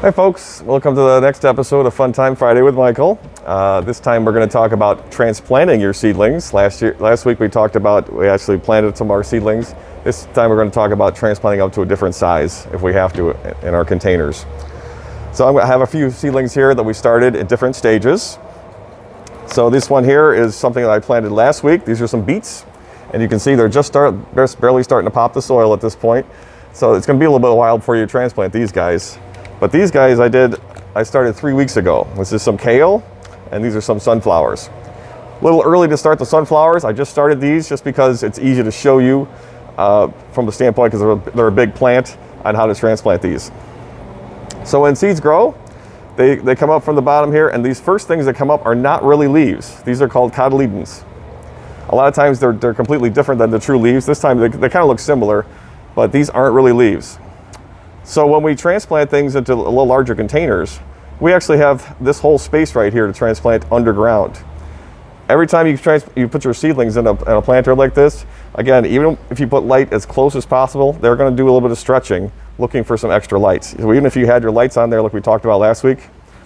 Hi folks, welcome to the next episode of Fun Time Friday with Michael. This time we're going to talk about transplanting your seedlings. Last week we actually planted some of our seedlings. This time we're going to talk about transplanting up to a different size if we have to in our containers. So I'm going to have a few seedlings here that we started at different stages. So this one here is something that I planted last week. These are some beets, and you can see they're just barely starting to pop the soil at this point. So it's going to be a little bit of a while before you transplant these guys. But these guys I started 3 weeks ago. This is some kale, and these are some sunflowers. A little early to start the sunflowers. I just started these just because it's easy to show you from the standpoint, because they're a big plant, on how to transplant these. So when seeds grow, they come up from the bottom here, and these first things that come up are not really leaves. These are called cotyledons. A lot of times they're completely different than the true leaves. This time they kind of look similar, but these aren't really leaves. So when we transplant things into a little larger containers, we actually have this whole space right here to transplant underground. Every time you put your seedlings in a planter like this, again, even if you put light as close as possible, they're going to do a little bit of stretching, looking for some extra light. So even if you had your lights on there like we talked about last week,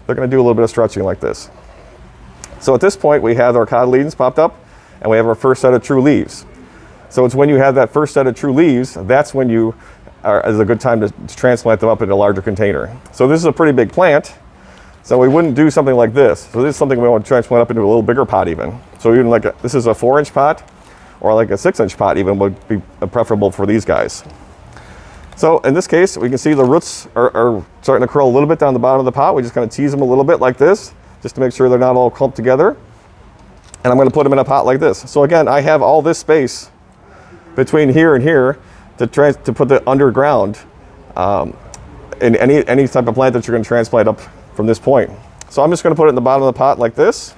they're going to do a little bit of stretching like this. So at this point, we have our cotyledons popped up, and we have our first set of true leaves. So it's when you have that first set of true leaves, that's when is a good time to transplant them up into a larger container. So this is a pretty big plant, so we wouldn't do something like this. So this is something we want to transplant up into a little bigger pot even. So even this is a 4-inch pot, or like a 6-inch pot even would be preferable for these guys. So in this case, we can see the roots are starting to curl a little bit down the bottom of the pot. We just kind of tease them a little bit like this, just to make sure they're not all clumped together. And I'm going to put them in a pot like this. So again, I have all this space between here and here to put the underground in any type of plant that you're going to transplant up from this point. So I'm just going to put it in the bottom of the pot like this.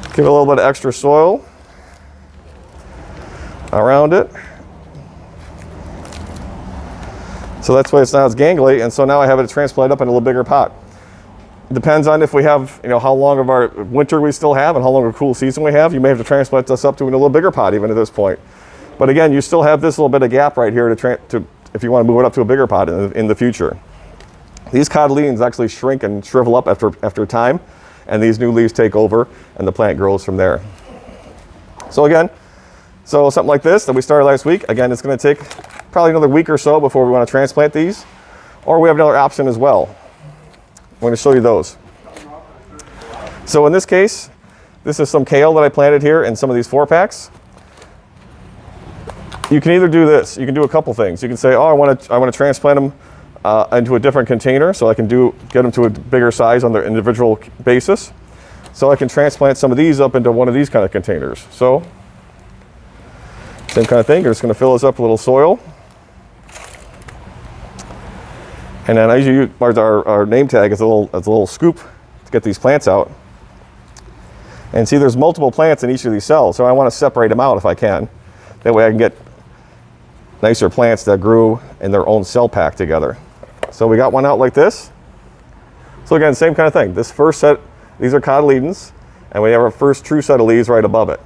Give it a little bit of extra soil around it. So that's why it's not as gangly, and so now I have it transplanted up in a little bigger pot. It depends on if we have, how long of our winter we still have and how long of a cool season we have. You may have to transplant this up to a little bigger pot even at this point. But again, you still have this little bit of gap right here to if you want to move it up to a bigger pot in the future. These cotyledons actually shrink and shrivel up after time, and these new leaves take over, and the plant grows from there. So again, something like this that we started last week, again, it's going to take probably another week or so before we want to transplant these, or we have another option as well. I'm going to show you those. So in this case, this is some kale that I planted here in some of these 4-packs. You can either do this. You can do a couple things. You can say, I want to transplant them into a different container, so I can get them to a bigger size on their individual basis. So I can transplant some of these up into one of these kind of containers. So same kind of thing. You're just going to fill this up with a little soil. And then as you use our name tag as a little scoop to get these plants out. And see, there's multiple plants in each of these cells, so I want to separate them out if I can. That way I can get nicer plants that grew in their own cell pack together. So we got one out like this. So again, same kind of thing. This first set, these are cotyledons, and we have our first true set of leaves right above it.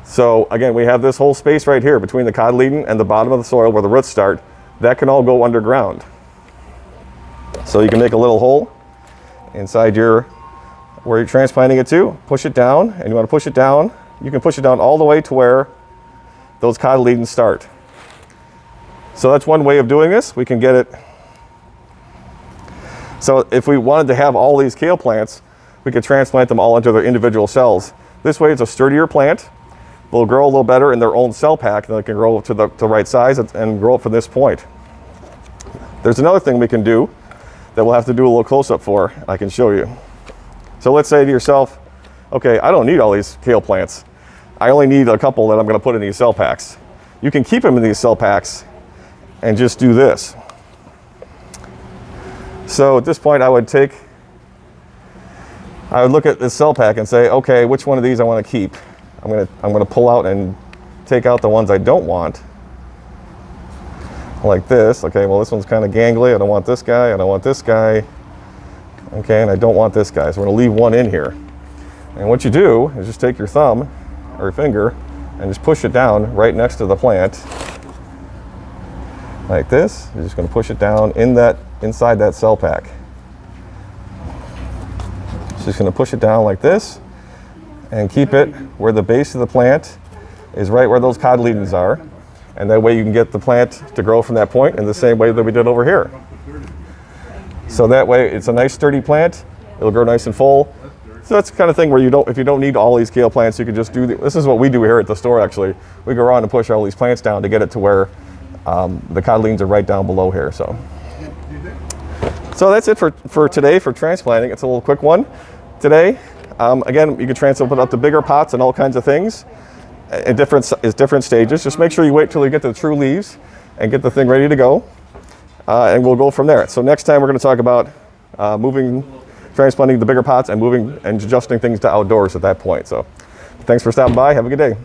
So again, we have this whole space right here between the cotyledon and the bottom of the soil where the roots start. That can all go underground. So you can make a little hole inside where you're transplanting it to, push it down, and you want to push it down. You can push it down all the way to where those cotyledons start. So that's one way of doing this. We can get it. So if we wanted to have all these kale plants, we could transplant them all into their individual cells. This way it's a sturdier plant. They'll grow a little better in their own cell pack, and they can grow to the right size and grow up from this point. There's another thing we can do that we'll have to do a little close-up for. I can show you. So let's say to yourself, okay, I don't need all these kale plants. I only need a couple that I'm going to put in these cell packs. You can keep them in these cell packs and just do this. So at this point, I would look at this cell pack and say, okay, which one of these I want to keep? I'm going to pull out and take out the ones I don't want. Like this. Okay, well, this one's kind of gangly. I don't want this guy. I don't want this guy. Okay, and I don't want this guy. So we're going to leave one in here. And what you do is just take your thumb or your finger and just push it down right next to the plant. Like this. You're just going to push it down in that inside that cell pack. Just going to push it down like this and keep it where the base of the plant is right where those cotyledons are. And that way you can get the plant to grow from that point in the same way that we did over here. So that way it's a nice sturdy plant. It'll grow nice and full. So that's the kind of thing where if you don't need all these kale plants, you can just do this is what we do here at the store actually. We go around and push all these plants down to get it to where the cotyledons are right down below here. So that's it for today for transplanting. It's a little quick one today. Again, you can transplant up to bigger pots and all kinds of things at different stages. Just make sure you wait till you get the true leaves and get the thing ready to go. And we'll go from there. So next time we're going to talk about transplanting the bigger pots and moving and adjusting things to outdoors at that point. So thanks for stopping by. Have a good day.